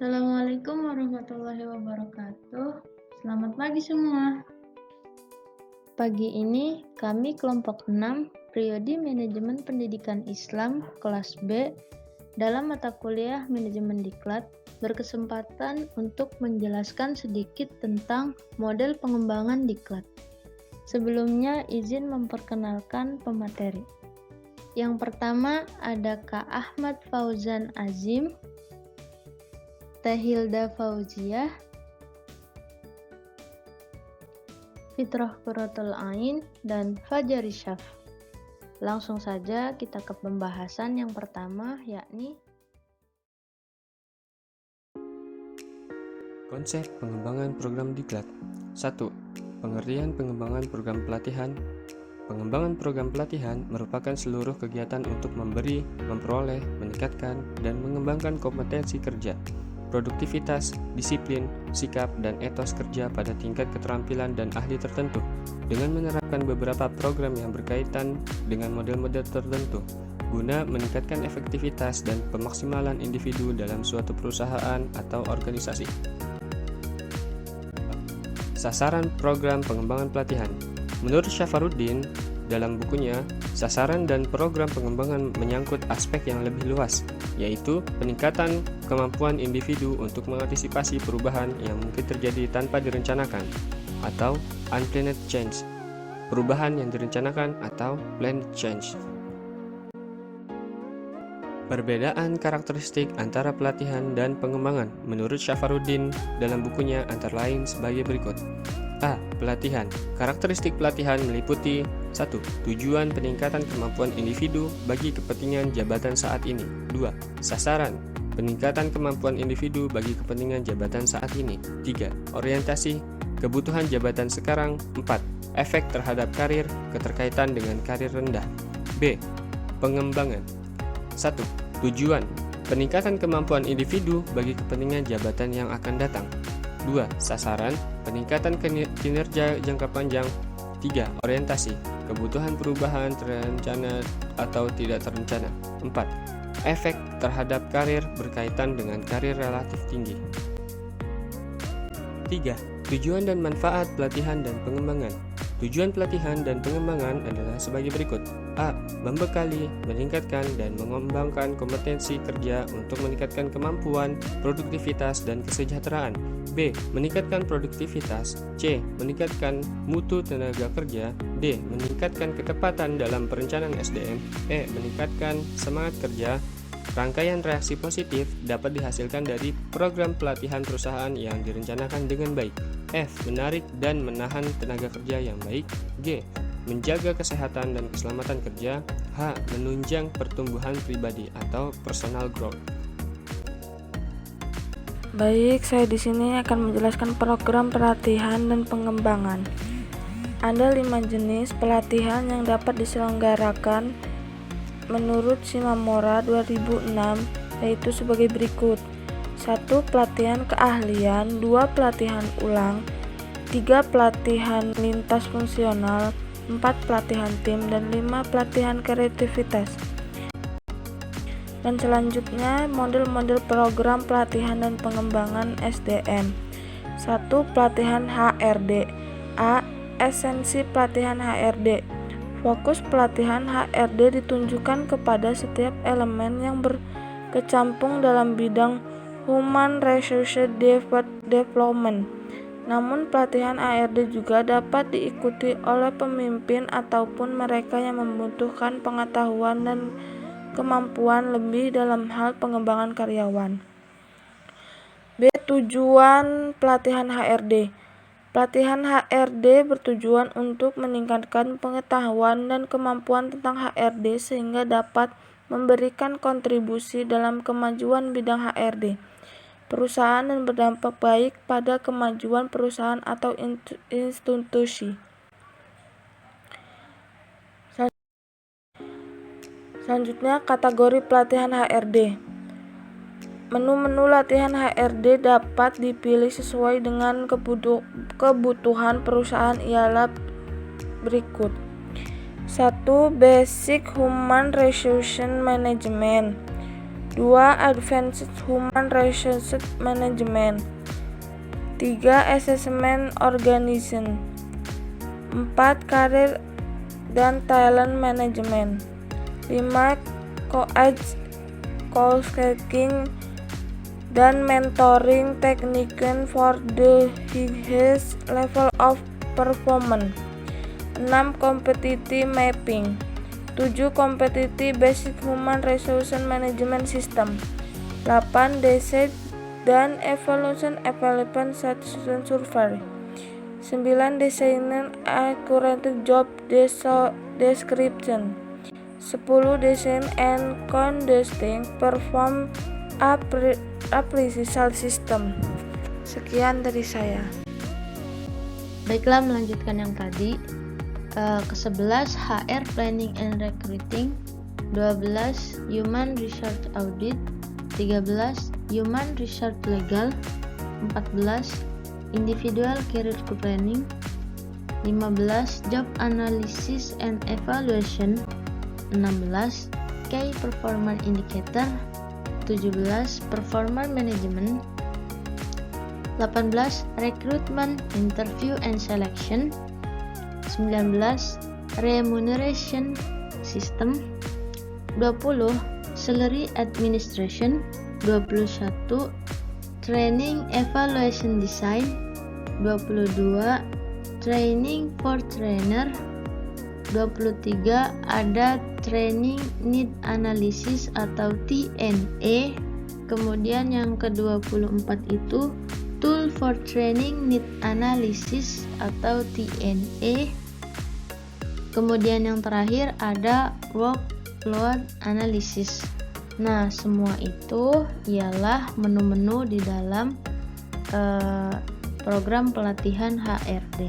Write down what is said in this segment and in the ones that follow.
Assalamualaikum warahmatullahi wabarakatuh. Selamat pagi semua. Pagi ini kami kelompok 6 Prodi Manajemen Pendidikan Islam kelas B dalam mata kuliah Manajemen Diklat berkesempatan untuk menjelaskan sedikit tentang model pengembangan diklat. Sebelumnya izin memperkenalkan pemateri. Yang pertama ada Kak Ahmad Fauzan Azim, Teh Hilda Fauziah, Fitrah Qurratul Ain, dan Fajar Isyaf. Langsung saja kita ke pembahasan yang pertama, yakni konsep pengembangan program diklat. 1. Pengertian pengembangan program pelatihan. Pengembangan program pelatihan merupakan seluruh kegiatan untuk memberi, memperoleh, meningkatkan, dan mengembangkan kompetensi kerja, produktivitas, disiplin, sikap, dan etos kerja pada tingkat keterampilan dan ahli tertentu, dengan menerapkan beberapa program yang berkaitan dengan model-model tertentu, guna meningkatkan efektivitas dan pemaksimalan individu dalam suatu perusahaan atau organisasi. Sasaran program pengembangan pelatihan. Menurut Syafaruddin, dalam bukunya, sasaran dan program pengembangan menyangkut aspek yang lebih luas, yaitu peningkatan kemampuan individu untuk mengantisipasi perubahan yang mungkin terjadi tanpa direncanakan, atau unplanned change, perubahan yang direncanakan atau planned change. Perbedaan karakteristik antara pelatihan dan pengembangan menurut Syafaruddin dalam bukunya antara lain sebagai berikut. A. Pelatihan. Karakteristik pelatihan meliputi 1. Tujuan peningkatan kemampuan individu bagi kepentingan jabatan saat ini. 2. Sasaran. Peningkatan kemampuan individu bagi kepentingan jabatan saat ini. 3. Orientasi. Kebutuhan jabatan sekarang. 4. Efek terhadap karir, keterkaitan dengan karir rendah. B. Pengembangan. 1. Tujuan. Peningkatan kemampuan individu bagi kepentingan jabatan yang akan datang. 2. Sasaran, peningkatan kinerja jangka panjang. 3. Orientasi, kebutuhan perubahan terencana atau tidak terencana. 4. Efek terhadap karir berkaitan dengan karir relatif tinggi. 3. Tujuan dan manfaat pelatihan dan pengembangan. Tujuan pelatihan dan pengembangan adalah sebagai berikut. A. Membekali, meningkatkan, dan mengembangkan kompetensi kerja untuk meningkatkan kemampuan, produktivitas, dan kesejahteraan. B. Meningkatkan produktivitas. C. Meningkatkan mutu tenaga kerja. D. Meningkatkan ketepatan dalam perencanaan SDM. E. Meningkatkan semangat kerja. Rangkaian reaksi positif dapat dihasilkan dari program pelatihan perusahaan yang direncanakan dengan baik. F. Menarik dan menahan tenaga kerja yang baik. G. Menjaga kesehatan dan keselamatan kerja. H. Menunjang pertumbuhan pribadi atau personal growth. Baik, saya di sini akan menjelaskan program pelatihan dan pengembangan. Ada 5 jenis pelatihan yang dapat diselenggarakan menurut Shimamura 2006, yaitu sebagai berikut. 1. Pelatihan keahlian. 2. Pelatihan ulang. 3. Pelatihan lintas fungsional. 4. Pelatihan tim. Dan 5. Pelatihan kreativitas. Dan selanjutnya model-model program pelatihan dan pengembangan SDM. 1. Pelatihan HRD. A. Esensi pelatihan HRD. Fokus pelatihan HRD ditunjukkan kepada setiap elemen yang berkecimpung dalam bidang Human Resource Development. Namun pelatihan HRD juga dapat diikuti oleh pemimpin ataupun mereka yang membutuhkan pengetahuan dan kemampuan lebih dalam hal pengembangan karyawan. B. Tujuan pelatihan HRD. Pelatihan HRD bertujuan untuk meningkatkan pengetahuan dan kemampuan tentang HRD sehingga dapat memberikan kontribusi dalam kemajuan bidang HRD perusahaan dan berdampak baik pada kemajuan perusahaan atau institusi. Selanjutnya, kategori pelatihan HRD. Menu-menu latihan HRD dapat dipilih sesuai dengan kebutuhan perusahaan ialah berikut. 1. Basic Human Resource Management. 2. Advanced Human Resources Management. 3. Assessment Organization. 4. Career dan Talent Management. 5. Coaching dan Mentoring Technique for the highest level of performance. 6. Competitive Mapping. 7. Competitive Basic Human Resource Management System. 8. Design dan Evaluation Satisfaction Survey. 9. Design Accurate Job Description. 10. Design and Conducting Perform Appraisal System. Sekian dari saya. Baiklah, melanjutkan yang tadi. Ke-11 HR Planning and Recruiting, 12 Human Research Audit, 13 Human Research Legal, 14 Individual Career Planning, 15 Job Analysis and Evaluation, 16 Key Performance Indicator, 17 Performance Management, 18 Recruitment, Interview and Selection, 19 Remuneration System, 20 Salary Administration, 21 Training Evaluation Design, 22 Training for Trainer, 23 ada Training Need Analysis atau TNA. Kemudian yang ke-24 itu Tool for Training Need Analysis atau TNA. Kemudian yang terakhir ada Workload Analysis. Nah, semua itu ialah menu-menu di dalam program pelatihan HRD.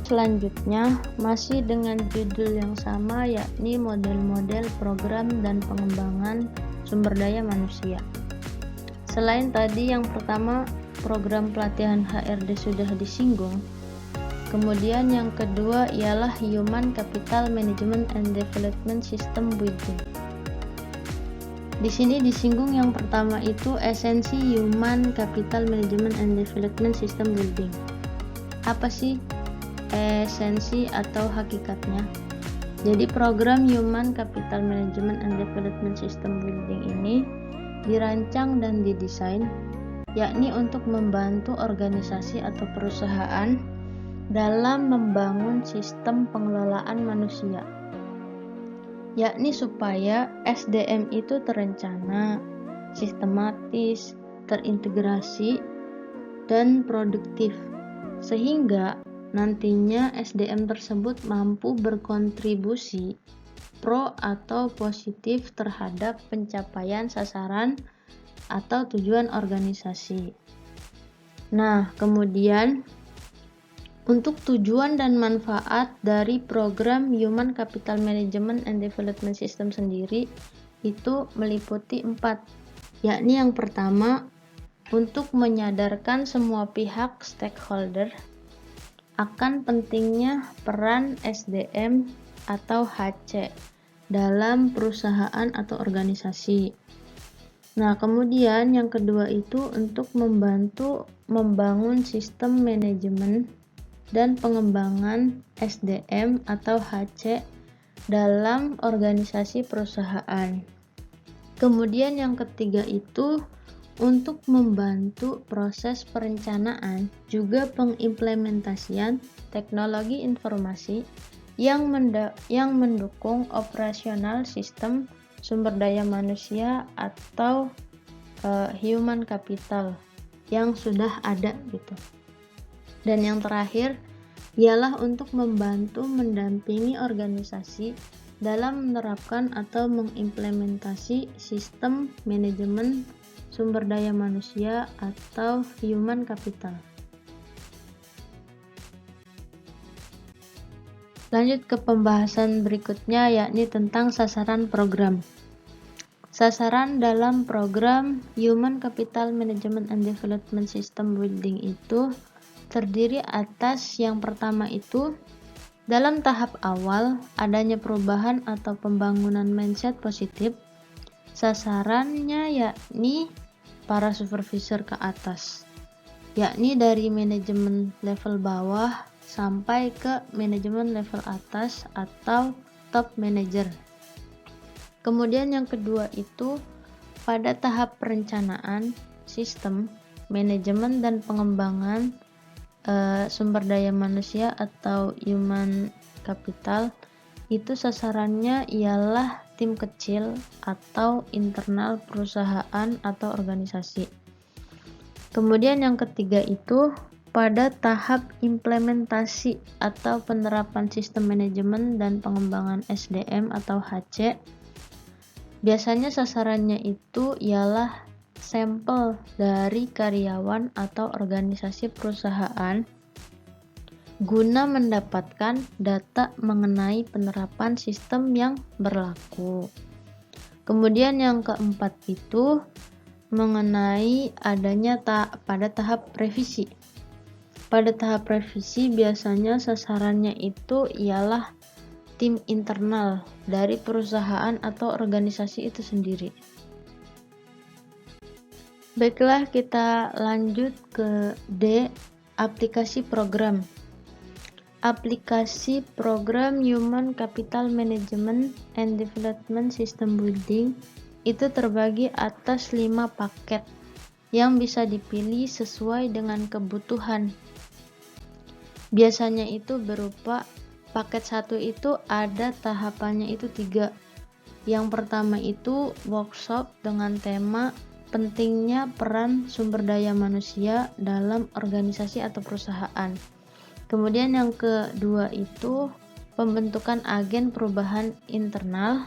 Selanjutnya masih dengan judul yang sama, yakni model-model program dan pengembangan sumber daya manusia. Selain tadi yang pertama program pelatihan HRD sudah disinggung, kemudian yang kedua ialah Human Capital Management and Development System Building. Di sini disinggung yang pertama itu esensi Human Capital Management and Development System Building. Apa sih esensi atau hakikatnya? Jadi program Human Capital Management and Development System Building ini dirancang dan didesain yakni untuk membantu organisasi atau perusahaan dalam membangun sistem pengelolaan manusia, yakni supaya SDM itu terencana, sistematis, terintegrasi, dan produktif, sehingga nantinya SDM tersebut mampu berkontribusi pro atau positif terhadap pencapaian sasaran atau tujuan organisasi. Nah, kemudian untuk tujuan dan manfaat dari program Human Capital Management and Development System sendiri itu meliputi 4, yakni yang pertama untuk menyadarkan semua pihak stakeholder akan pentingnya peran SDM atau HC dalam perusahaan atau organisasi. Nah, kemudian yang kedua itu untuk membantu membangun sistem manajemen dan pengembangan SDM atau HC dalam organisasi perusahaan. Kemudian yang ketiga itu untuk membantu proses perencanaan juga pengimplementasian teknologi informasi yang mendukung operasional sistem sumber daya manusia atau human capital yang sudah ada gitu. Dan yang terakhir ialah untuk membantu mendampingi organisasi dalam menerapkan atau mengimplementasi sistem manajemen sumber daya manusia atau human capital. Lanjut ke pembahasan berikutnya, yakni tentang sasaran program. Sasaran dalam program Human Capital Management and Development System Building itu terdiri atas yang pertama itu dalam tahap awal adanya perubahan atau pembangunan mindset positif Sasarannya yakni para supervisor ke atas, yakni dari manajemen level bawah sampai ke manajemen level atas atau top manager. Kemudian yang kedua itu pada tahap perencanaan, sistem, manajemen dan pengembangan sumber daya manusia atau human capital, itu sasarannya ialah tim kecil atau internal perusahaan atau organisasi. Kemudian yang ketiga itu pada tahap implementasi atau penerapan sistem manajemen dan pengembangan SDM atau HC. Biasanya sasarannya itu ialah sampel dari karyawan atau organisasi perusahaan guna mendapatkan data mengenai penerapan sistem yang berlaku. Kemudian yang keempat itu mengenai adanya pada tahap revisi. Pada tahap revisi biasanya sasarannya itu ialah tim internal dari perusahaan atau organisasi itu sendiri. Baiklah, kita lanjut ke D, aplikasi program. Aplikasi program Human Capital Management and Development System Building itu terbagi atas 5 paket yang bisa dipilih sesuai dengan kebutuhan. Biasanya itu berupa paket 1 itu ada tahapannya itu 3. Yang pertama itu workshop dengan tema pentingnya peran sumber daya manusia dalam organisasi atau perusahaan. Kemudian yang kedua itu pembentukan agen perubahan internal.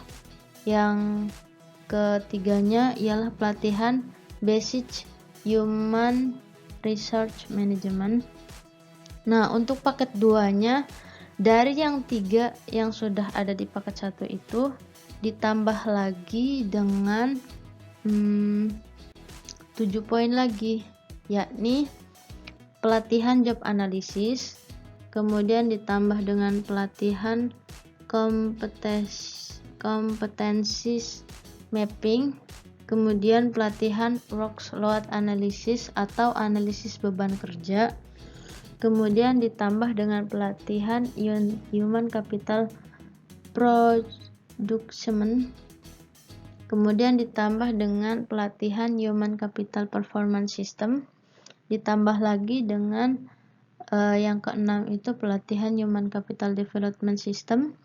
Yang ketiganya ialah pelatihan basic human research management. Nah, untuk paket 2-nya dari yang 3 yang sudah ada di paket 1 itu ditambah lagi dengan 7 poin lagi, yakni pelatihan job analysis, kemudian ditambah dengan pelatihan kompetensi mapping, kemudian pelatihan workload analysis atau analisis beban kerja, kemudian ditambah dengan pelatihan human capital production, kemudian ditambah dengan pelatihan human capital performance system, ditambah lagi dengan yang keenam itu pelatihan Human Capital Development System.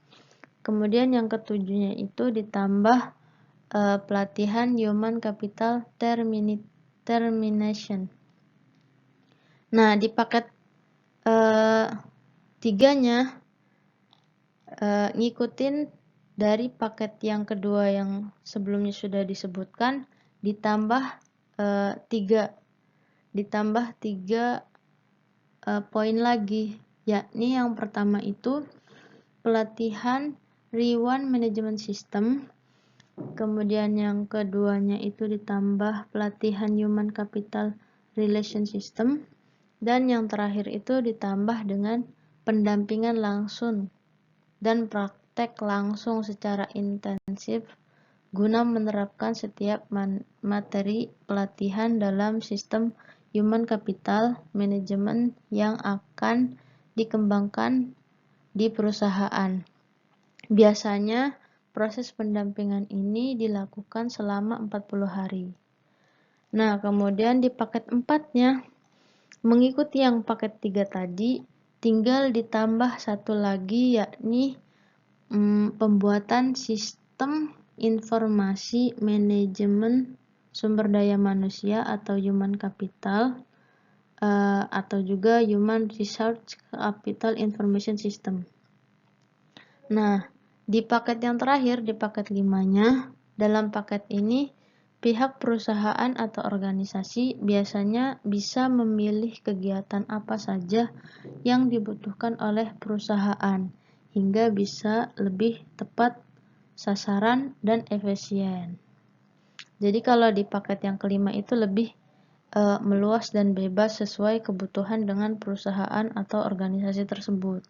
Kemudian yang ketujuhnya itu ditambah pelatihan Human Capital Termination. Nah, di paket 3-nya ngikutin dari paket yang kedua yang sebelumnya sudah disebutkan, ditambah 3 poin lagi, yakni yang pertama itu pelatihan Rewan Management System, kemudian yang keduanya itu ditambah pelatihan Human Capital Relation System, dan yang terakhir itu ditambah dengan pendampingan langsung dan praktek langsung secara intensif guna menerapkan setiap materi pelatihan dalam sistem Human Capital Management yang akan dikembangkan di perusahaan. Biasanya proses pendampingan ini dilakukan selama 40 hari. Nah, kemudian di paket 4-nya mengikuti yang paket 3 tadi, tinggal ditambah satu lagi, yakni pembuatan sistem informasi manajemen sumber daya manusia atau human capital atau juga human research capital information system. Nah, di paket yang terakhir, di paket 5-nya, dalam paket ini pihak perusahaan atau organisasi biasanya bisa memilih kegiatan apa saja yang dibutuhkan oleh perusahaan hingga bisa lebih tepat sasaran dan efisien. Jadi kalau di paket yang kelima itu lebih meluas dan bebas sesuai kebutuhan dengan perusahaan atau organisasi tersebut.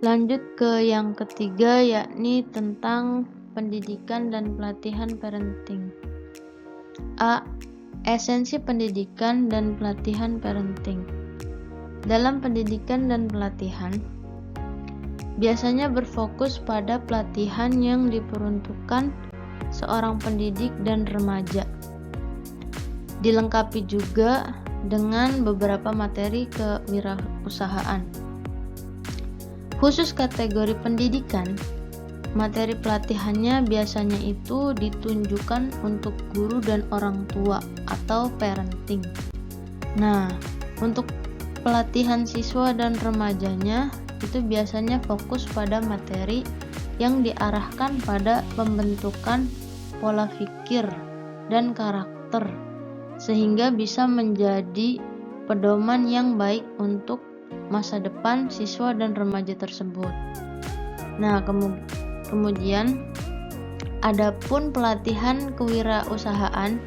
Lanjut ke yang ketiga, yakni tentang pendidikan dan pelatihan parenting. A. Esensi pendidikan dan pelatihan parenting. Dalam pendidikan dan pelatihan, biasanya berfokus pada pelatihan yang diperuntukkan seorang pendidik dan remaja. Dilengkapi juga dengan beberapa materi kewirausahaan. Khusus kategori pendidikan, materi pelatihannya biasanya itu ditunjukkan untuk guru dan orang tua atau parenting. Nah, untuk pelatihan siswa dan remajanya itu biasanya fokus pada materi yang diarahkan pada pembentukan pola pikir dan karakter, sehingga bisa menjadi pedoman yang baik untuk masa depan siswa dan remaja tersebut. Nah, kemudian adapun pelatihan kewirausahaan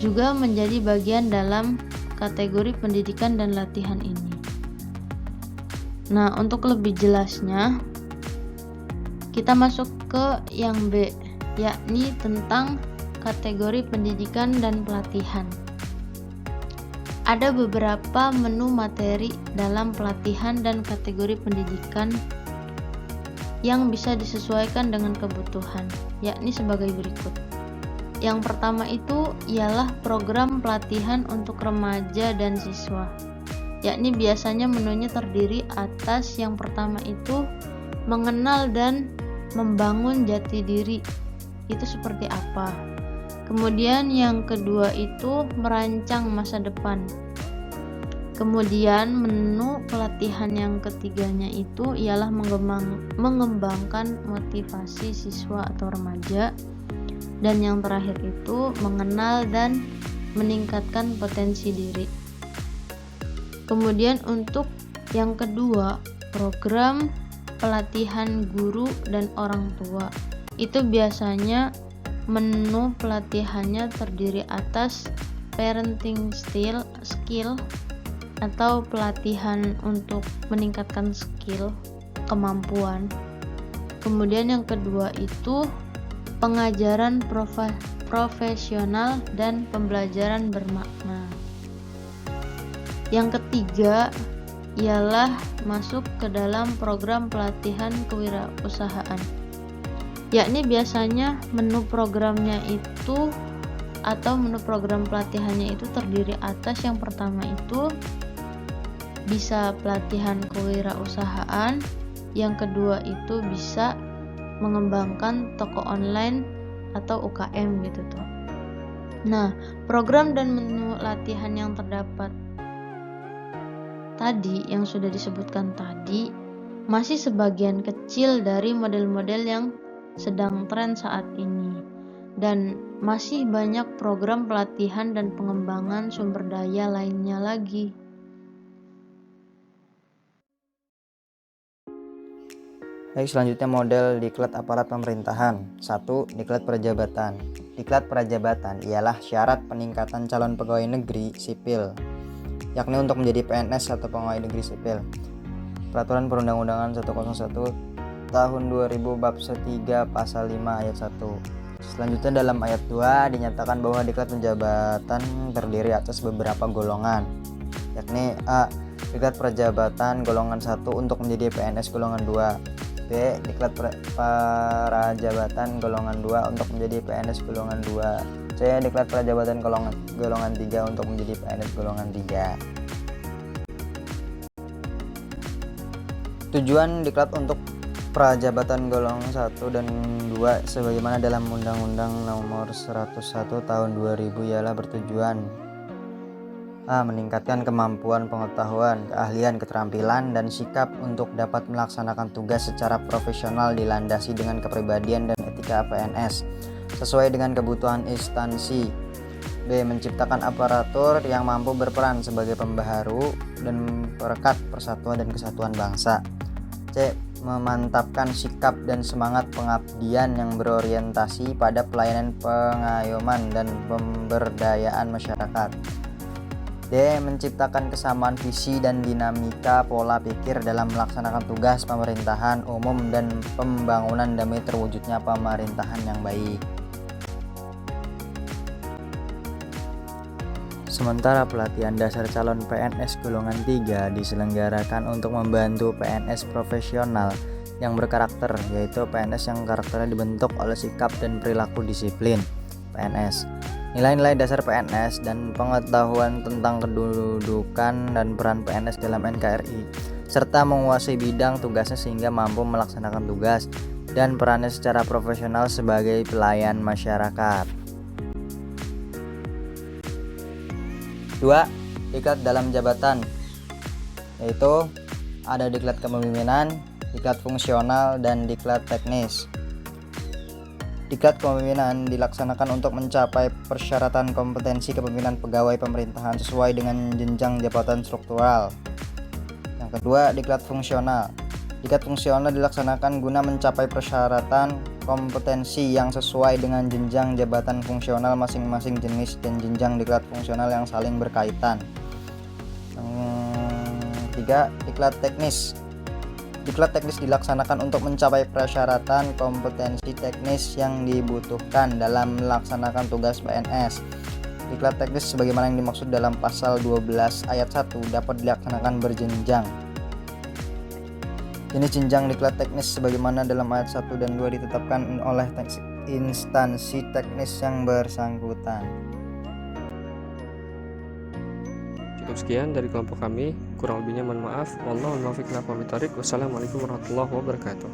juga menjadi bagian dalam kategori pendidikan dan latihan ini. Nah, untuk lebih jelasnya kita masuk ke yang B, yakni tentang kategori pendidikan dan pelatihan. Ada beberapa menu materi dalam pelatihan dan kategori pendidikan yang bisa disesuaikan dengan kebutuhan, yakni sebagai berikut. Yang pertama itu ialah program pelatihan untuk remaja dan siswa, yakni biasanya menunya terdiri atas yang pertama itu mengenal dan membangun jati diri, itu seperti apa. Kemudian yang kedua itu merancang masa depan. Kemudian menu pelatihan yang ketiganya itu ialah mengembangkan motivasi siswa atau remaja. Dan yang terakhir itu mengenal dan meningkatkan potensi diri. Kemudian untuk yang kedua, program pelatihan guru dan orang tua. Itu biasanya menu pelatihannya terdiri atas parenting skill atau pelatihan untuk meningkatkan skill, kemampuan. Kemudian yang kedua itu pengajaran profesional dan pembelajaran bermakna. Yang ketiga ialah masuk ke dalam program pelatihan kewirausahaan, yakni biasanya menu programnya itu atau menu program pelatihannya itu terdiri atas yang pertama itu bisa pelatihan kewirausahaan, yang kedua itu bisa mengembangkan toko online atau UKM gitu tuh. Nah, program dan menu latihan yang terdapat tadi yang sudah disebutkan tadi masih sebagian kecil dari model-model yang sedang tren saat ini, dan masih banyak program pelatihan dan pengembangan sumber daya lainnya lagi. Baik, selanjutnya model diklat aparat pemerintahan. 1. Diklat prajabatan. Diklat prajabatan ialah syarat peningkatan calon pegawai negeri sipil, yakni untuk menjadi PNS atau pegawai negeri sipil. Peraturan Perundang-undangan 101 Tahun 2000 Bab 3 Pasal 5 Ayat 1. Selanjutnya dalam ayat 2 dinyatakan bahwa diklat penjabatan terdiri atas beberapa golongan, yakni A. Diklat prajabatan golongan 1 untuk menjadi PNS golongan 2. B. Diklat prajabatan golongan 2 untuk menjadi PNS golongan 2. C. Diklat prajabatan golongan 3 untuk menjadi PNS golongan 3. Tujuan diklat untuk prajabatan golongan 1 dan 2 sebagaimana dalam Undang-Undang Nomor 101 Tahun 2000 ialah bertujuan A. Meningkatkan kemampuan, pengetahuan, keahlian, keterampilan, dan sikap untuk dapat melaksanakan tugas secara profesional dilandasi dengan kepribadian dan etika PNS sesuai dengan kebutuhan instansi. B. Menciptakan aparatur yang mampu berperan sebagai pembaharu dan perekat persatuan dan kesatuan bangsa. C. Memantapkan sikap dan semangat pengabdian yang berorientasi pada pelayanan, pengayoman, dan pemberdayaan masyarakat. D. Menciptakan kesamaan visi dan dinamika pola pikir dalam melaksanakan tugas pemerintahan umum dan pembangunan demi terwujudnya pemerintahan yang baik. Sementara pelatihan dasar calon PNS golongan 3 diselenggarakan untuk membantu PNS profesional yang berkarakter, yaitu PNS yang karakternya dibentuk oleh sikap dan perilaku disiplin PNS, nilai-nilai dasar PNS, dan pengetahuan tentang kedudukan dan peran PNS dalam NKRI, serta menguasai bidang tugasnya sehingga mampu melaksanakan tugas dan perannya secara profesional sebagai pelayan masyarakat. 2. Diklat dalam jabatan, yaitu ada diklat kepemimpinan, diklat fungsional, dan diklat teknis. Diklat kepemimpinan dilaksanakan untuk mencapai persyaratan kompetensi kepemimpinan pegawai pemerintahan sesuai dengan jenjang jabatan struktural. Yang kedua, diklat fungsional. Diklat fungsional dilaksanakan guna mencapai persyaratan kompetensi yang sesuai dengan jenjang jabatan fungsional masing-masing jenis dan jenjang diklat fungsional yang saling berkaitan. Yang ketiga, diklat teknis. Diklat teknis dilaksanakan untuk mencapai persyaratan kompetensi teknis yang dibutuhkan dalam melaksanakan tugas PNS. Diklat teknis sebagaimana yang dimaksud dalam pasal 12 ayat 1 dapat dilaksanakan berjenjang. Jenis jenjang diklat teknis sebagaimana dalam ayat 1 dan 2 ditetapkan oleh instansi teknis yang bersangkutan. Cukup sekian dari kelompok kami, kurang lebihnya mohon maaf. Wallahul muwaffiq ila aqwamit thoriq. Wassalamualaikum warahmatullahi wabarakatuh.